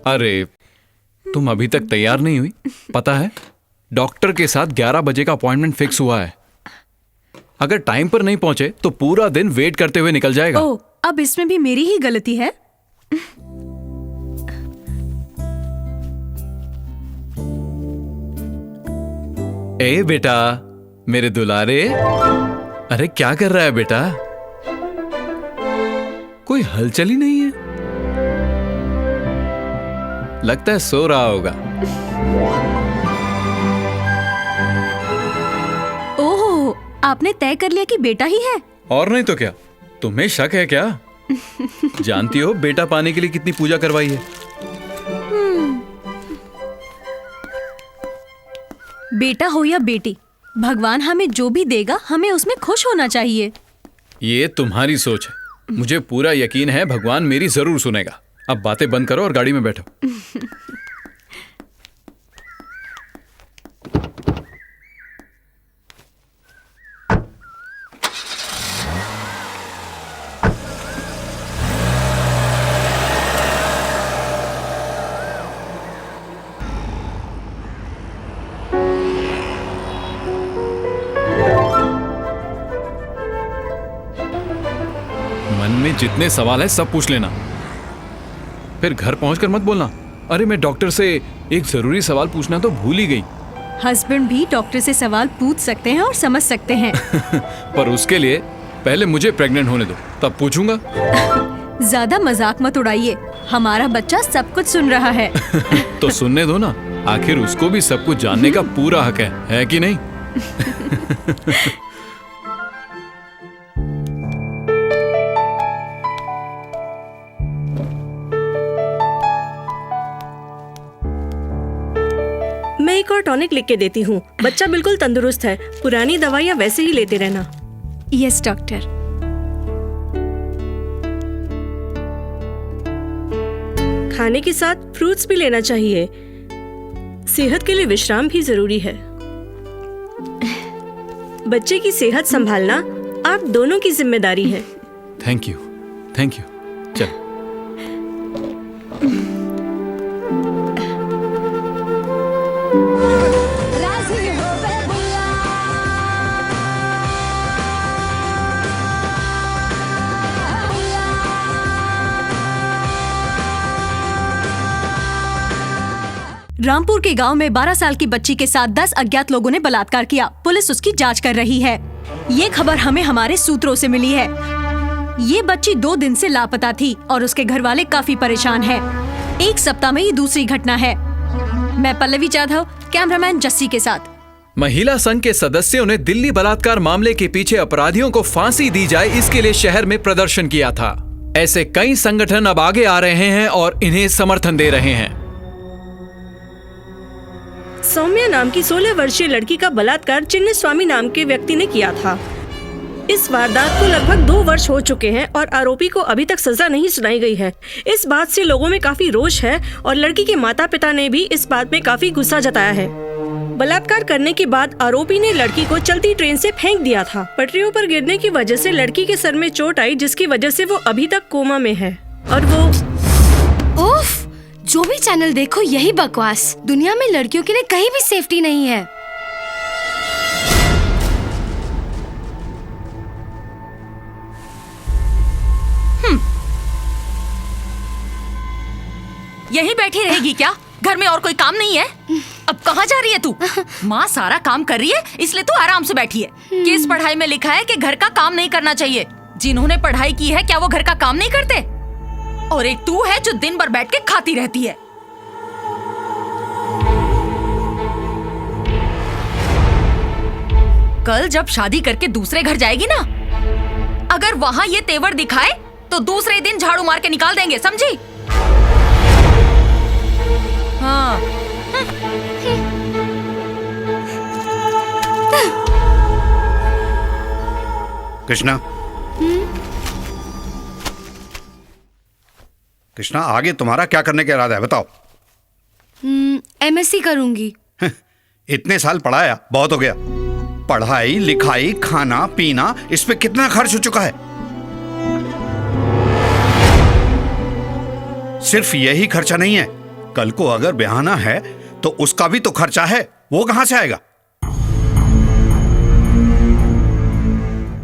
अरे तुम अभी तक तैयार नहीं हुई? पता है डॉक्टर के साथ 11 बजे का अपॉइंटमेंट फिक्स हुआ है। अगर टाइम पर नहीं पहुंचे तो पूरा दिन वेट करते हुए निकल जाएगा। ओह, अब इसमें भी मेरी ही गलती है। ए बेटा, मेरे दुलारे, अरे क्या कर रहा है बेटा? कोई हलचल ही नहीं है। लगता है सो रहा होगा। ओह, आपने तय कर लिया कि बेटा ही है? और नहीं तो क्या, तुम्हें शक है क्या? जानती हो बेटा पाने के लिए कितनी पूजा करवाई है। बेटा हो या बेटी, भगवान हमें जो भी देगा हमें उसमें खुश होना चाहिए। ये तुम्हारी सोच है। मुझे पूरा यकीन है भगवान मेरी जरूर सुनेगा। अब बातें बंद करो और गाड़ी में बैठो। मन में जितने सवाल है सब पूछ लेना, फिर घर पहुंचकर मत बोलना अरे मैं डॉक्टर से एक जरूरी सवाल पूछना तो भूल ही गई। हस्बैंड भी डॉक्टर से सवाल पूछ सकते हैं और समझ सकते हैं। पर उसके लिए पहले मुझे प्रेग्नेंट होने दो, तब पूछूंगा। ज्यादा मजाक मत उड़ाइए, हमारा बच्चा सब कुछ सुन रहा है। तो सुनने दो ना, आखिर उसको भी सब कुछ जानने का पूरा हक है कि नहीं? मैं एक और टॉनिक लिख के देती हूँ। बच्चा बिल्कुल तंदुरुस्त है, पुरानी दवाइयाँ वैसे ही लेते रहना। Yes doctor. खाने के साथ फ्रूट्स भी लेना चाहिए। सेहत के लिए विश्राम भी जरूरी है। बच्चे की सेहत संभालना आप दोनों की जिम्मेदारी है। Thank you, thank you. चल। रामपुर के गांव में 12 साल की बच्ची के साथ 10 अज्ञात लोगों ने बलात्कार किया। पुलिस उसकी जांच कर रही है। ये खबर हमें हमारे सूत्रों से मिली है। ये बच्ची 2 दिन से लापता थी और उसके घर वाले काफी परेशान हैं। 1 सप्ताह में ये दूसरी घटना है। मैं पल्लवी जाधव, कैमरामैन जस्सी के साथ। महिला संघ के सदस्यों ने दिल्ली बलात्कार मामले के पीछे अपराधियों को फांसी दी जाए इसके लिए शहर में प्रदर्शन किया था। ऐसे कई संगठन अब आगे आ रहे हैं और इन्हें समर्थन दे रहे हैं। सौम्या नाम की 16 वर्षीय लड़की का बलात्कार चिन्नस्वामी नाम के व्यक्ति ने किया था। इस वारदात को लगभग 2 वर्ष हो चुके हैं और आरोपी को अभी तक सजा नहीं सुनाई गई है। इस बात से लोगों में काफी रोष है और लड़की के माता पिता ने भी इस बात में काफी गुस्सा जताया है। बलात्कार करने के बाद आरोपी ने लड़की को चलती ट्रेन से फेंक दिया था। पटरियों पर गिरने की वजह से लड़की के सर में चोट आई, जिसकी वजह से वो अभी तक कोमा में है। और वो उफ, जो भी चैनल देखो यही बकवास। दुनिया में लड़कियों के लिए कहीं भी सेफ्टी नहीं है। यहीं बैठी रहेगी क्या? घर में और कोई काम नहीं है? अब कहाँ जा रही है तू? माँ सारा काम कर रही है इसलिए तू आराम से बैठी है। किस पढ़ाई में लिखा है कि घर का काम नहीं करना चाहिए? जिन्होंने पढ़ाई की है क्या वो घर का काम नहीं करते? और एक तू है जो दिन भर बैठ के खाती रहती है। कल जब शादी करके दूसरे घर जाएगी ना, अगर वहाँ ये तेवर दिखाए तो दूसरे दिन झाड़ू मार के निकाल देंगे, समझी? हाँ। कृष्णा, कृष्णा, आगे तुम्हारा क्या करने का इरादा है, बताओ। MSc करूंगी। इतने साल पढ़ाया, बहुत हो गया। पढ़ाई लिखाई खाना पीना, इस पे कितना खर्च हो चुका है। सिर्फ यही खर्चा नहीं है, कल को अगर ब्याहना है तो उसका भी तो खर्चा है, वो कहां से आएगा?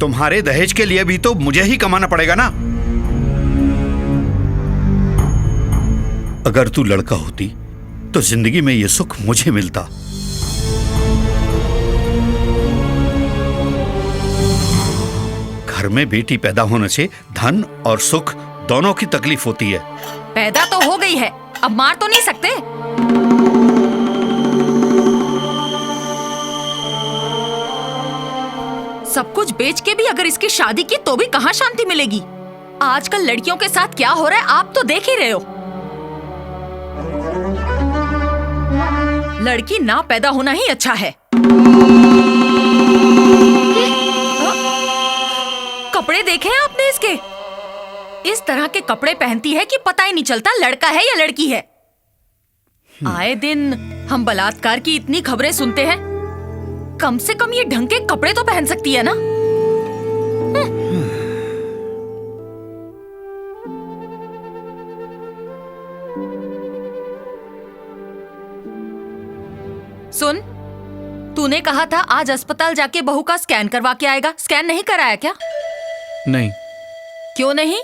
तुम्हारे दहेज के लिए भी तो मुझे ही कमाना पड़ेगा ना। अगर तू लड़का होती तो जिंदगी में ये सुख मुझे मिलता। घर में बेटी पैदा होने से धन और सुख दोनों की तकलीफ होती है। पैदा तो हो गई है, अब मार तो नहीं सकते। सब कुछ बेच के भी अगर इसकी शादी की तो भी कहाँ शांति मिलेगी। आजकल लड़कियों के साथ क्या हो रहा है आप तो देख ही रहे हो। लड़की ना पैदा होना ही अच्छा है। कपड़े देखे हैं आपने इसके? इस तरह के कपड़े पहनती है कि पता ही नहीं चलता लड़का है या लड़की है। आए दिन हम बलात्कार की इतनी खबरें सुनते हैं, कम से कम ये ढंग के कपड़े तो पहन सकती है ना। सुन, तूने कहा था आज अस्पताल जाके बहू का स्कैन करवा के आएगा। स्कैन नहीं कराया क्या? नहीं। क्यों नहीं?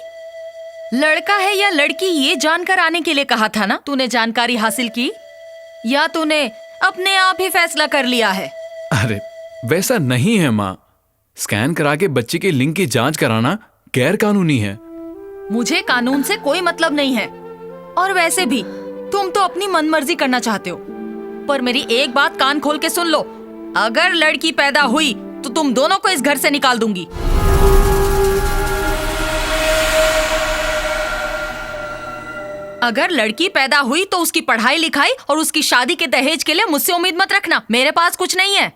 लड़का है या लड़की ये जानकर आने के लिए कहा था ना। तूने जानकारी हासिल की या तूने अपने आप ही फैसला कर लिया है? अरे वैसा नहीं है माँ। स्कैन करा के बच्चे के लिंग की जांच कराना गैर कानूनी है। मुझे कानून से कोई मतलब नहीं है, और वैसे भी तुम तो अपनी मनमर्जी करना चाहते हो। पर मेरी एक बात कान खोल के सुन लो, अगर लड़की पैदा हुई तो तुम दोनों को इस घर से निकाल दूंगी। अगर लड़की पैदा हुई तो उसकी पढ़ाई लिखाई और उसकी शादी के दहेज के लिए मुझसे उम्मीद मत रखना। मेरे पास कुछ नहीं है।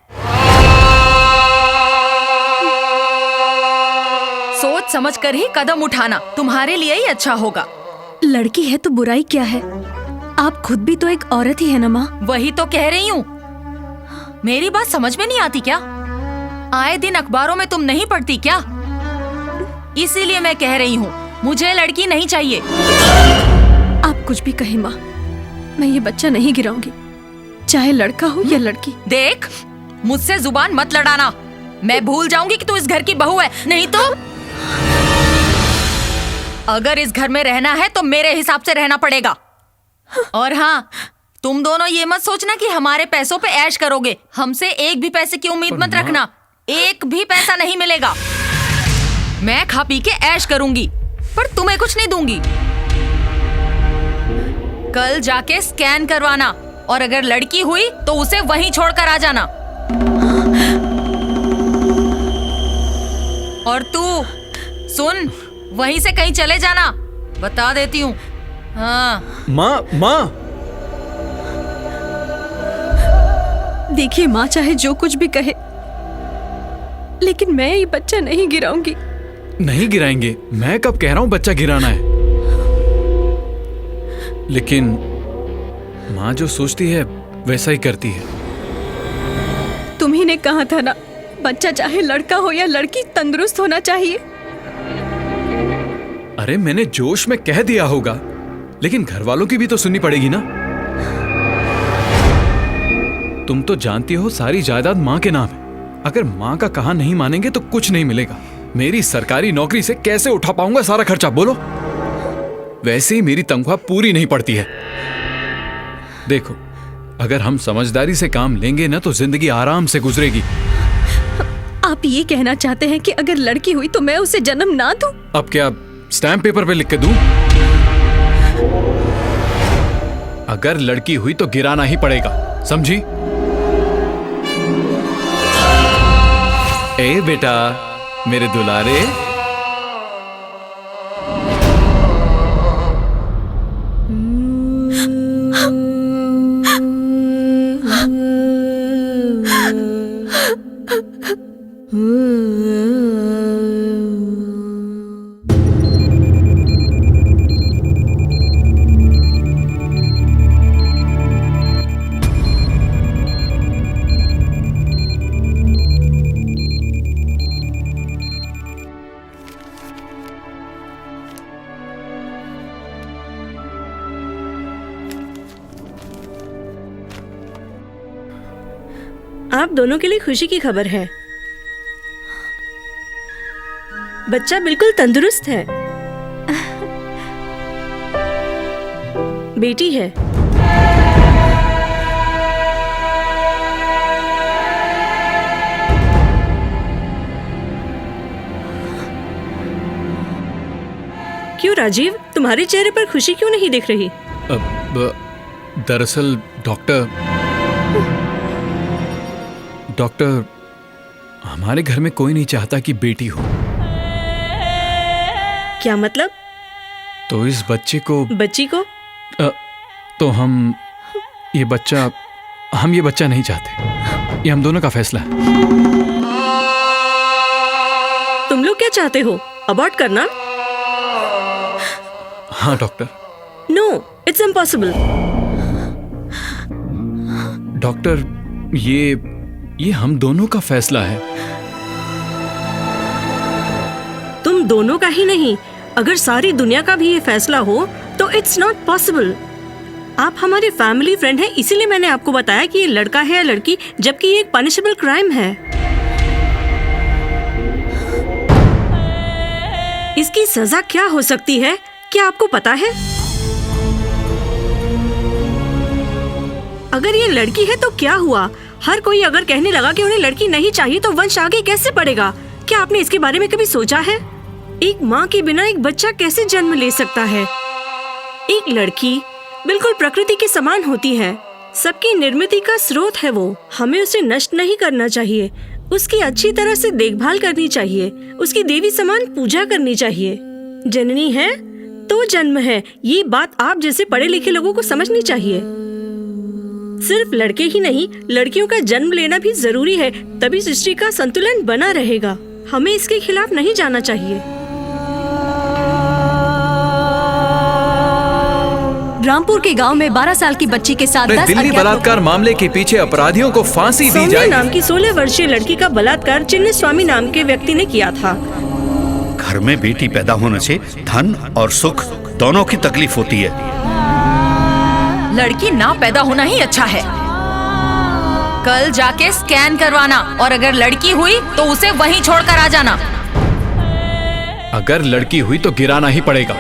सोच समझ कर ही कदम उठाना, तुम्हारे लिए ही अच्छा होगा। लड़की है तो बुराई क्या है? आप खुद भी तो एक औरत ही है ना माँ। वही तो कह रही हूँ। मेरी बात समझ में नहीं आती क्या? आए दिन अखबारों में तुम नहीं पढ़ती क्या? इसीलिए मैं कह रही हूँ, मुझे लड़की नहीं चाहिए। आप कुछ भी कहे माँ, मैं ये बच्चा नहीं गिराऊंगी, चाहे लड़का हो या लड़की। देख, मुझसे जुबान मत लड़ाना। मैं भूल जाऊंगी कि तू इस घर की बहू है, नहीं तो अगर इस घर में रहना है तो मेरे हिसाब से रहना पड़ेगा। और हाँ, तुम दोनों ये मत सोचना कि हमारे पैसों पे ऐश करोगे। हमसे एक भी पैसे की उम्मीद मत रखना। एक भी पैसा नहीं मिलेगा। मैं खा पी के ऐश करूंगी, पर तुम्हें कुछ नहीं दूंगी। कल जाके स्कैन करवाना, और अगर लड़की हुई तो उसे वहीं छोड़कर आ जाना। और तू सुन, वहीं से कहीं चले जाना, बता देती हूँ। हाँ माँ, माँ। देखिए माँ, चाहे जो कुछ भी कहे, लेकिन मैं ये बच्चा नहीं गिराऊंगी। नहीं गिराएंगे। मैं कब कह रहा हूँ बच्चा गिराना है? लेकिन माँ जो सोचती है वैसा ही करती है। तुम्ही ने कहा था ना, बच्चा चाहे लड़का हो या लड़की तंदुरुस्त होना चाहिए। अरे मैंने जोश में कह दिया होगा, लेकिन घर वालों की भी तो सुननी पड़ेगी ना। तुम तो जानती हो सारी जायदाद माँ के नाम है। अगर माँ का कहा नहीं मानेंगे तो कुछ नहीं मिलेगा। मेरी सरकारी नौकरी से कैसे उठा पाऊंगा सारा खर्चा, बोलो? वैसे ही मेरी तनख्वाह पूरी नहीं पड़ती है। देखो, अगर हम समझदारी से काम लेंगे ना तो जिंदगी आराम से गुजरेगी। आप ये कहना चाहते हैं कि अगर लड़की हुई तो मैं उसे जन्म ना दूं? अब क्या स्टैम्प पेपर पे लिख के दूं? अगर लड़की हुई तो गिराना ही पड़ेगा, समझी? ए बेटा, मेरे दुलारे। आप दोनों के लिए खुशी की खबर है। बच्चा बिल्कुल तंदुरुस्त है। बेटी है। क्यों राजीव, तुम्हारे चेहरे पर खुशी क्यों नहीं दिख रही? दरअसल डॉक्टर, हमारे घर में कोई नहीं चाहता कि बेटी हो। क्या मतलब? तो इस बच्ची को तो हम ये बच्चा नहीं चाहते। ये हम दोनों का फैसला है। तुम लोग क्या चाहते हो? अबॉर्ट करना? हाँ doctor. No, it's impossible. Doctor, ये हम दोनों का फैसला है। तुम दोनों का ही नहीं, अगर सारी दुनिया का भी ये फैसला हो तो इट्स नॉट पॉसिबल। आप हमारे फैमिली फ्रेंड हैं, इसीलिए मैंने आपको बताया कि ये लड़का है या लड़की, जबकि ये एक पनिशेबल क्राइम है। इसकी सजा क्या हो सकती है, क्या आपको पता है? अगर ये लड़की है तो क्या हुआ? हर कोई अगर कहने लगा कि उन्हें लड़की नहीं चाहिए तो वंश आगे कैसे बढ़ेगा? क्या आपने इसके बारे में कभी सोचा है? एक माँ के बिना एक बच्चा कैसे जन्म ले सकता है? एक लड़की बिल्कुल प्रकृति के समान होती है, सबकी निर्मित का स्रोत है वो। हमें उसे नष्ट नहीं करना चाहिए, उसकी अच्छी तरह से देखभाल करनी चाहिए, उसकी देवी समान पूजा करनी चाहिए। जननी है तो जन्म है, ये बात आप जैसे पढ़े लिखे लोगों को समझनी चाहिए। सिर्फ लड़के ही नहीं, लड़कियों का जन्म लेना भी जरूरी है, तभी सृष्टि का संतुलन बना रहेगा। हमें इसके खिलाफ नहीं जाना चाहिए। रामपुर के गांव में 12 साल की बच्ची के साथ 10 दिल्ली बलात्कार मामले के पीछे अपराधियों को फांसी दी सौम्या जाए। नाम की 16 वर्षीय लड़की का बलात्कार चिन्नस्वामी नाम के व्यक्ति ने किया था। घर में बेटी पैदा होने से धन और सुख दोनों की तकलीफ होती है। लड़की ना पैदा होना ही अच्छा है। कल जाके स्कैन करवाना, और अगर लड़की हुई तो उसे वहीं छोड़कर आ जाना। अगर लड़की हुई तो गिराना ही पड़ेगा।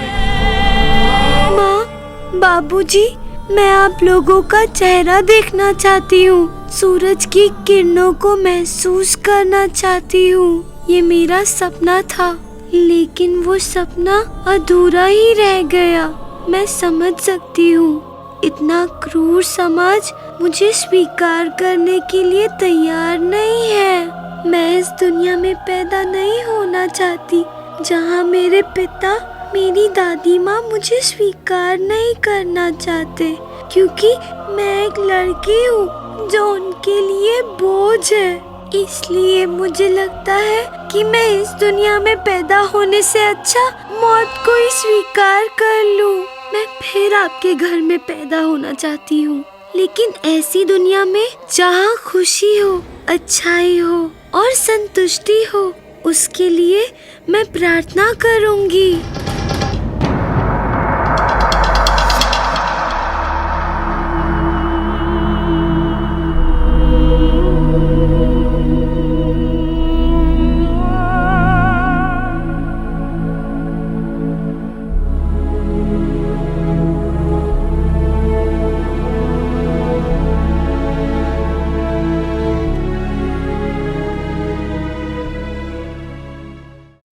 बाबूजी, मैं आप लोगों का चेहरा देखना चाहती हूँ, सूरज की किरणों को महसूस करना चाहती हूँ। ये मेरा सपना था, लेकिन वो सपना अधूरा ही रह गया। मैं समझ सकती हूँ, इतना क्रूर समाज मुझे स्वीकार करने के लिए तैयार नहीं है। मैं इस दुनिया में पैदा नहीं होना चाहती जहाँ मेरे पिता, मेरी दादी माँ मुझे स्वीकार नहीं करना चाहते, क्योंकि मैं एक लड़की हूँ जो उनके लिए बोझ है। इसलिए मुझे लगता है कि मैं इस दुनिया में पैदा होने से अच्छा मौत को ही स्वीकार कर लूँ। मैं फिर आपके घर में पैदा होना चाहती हूँ, लेकिन ऐसी दुनिया में जहाँ खुशी हो, अच्छाई हो और संतुष्टि हो। उसके लिए मैं प्रार्थना करूँगी।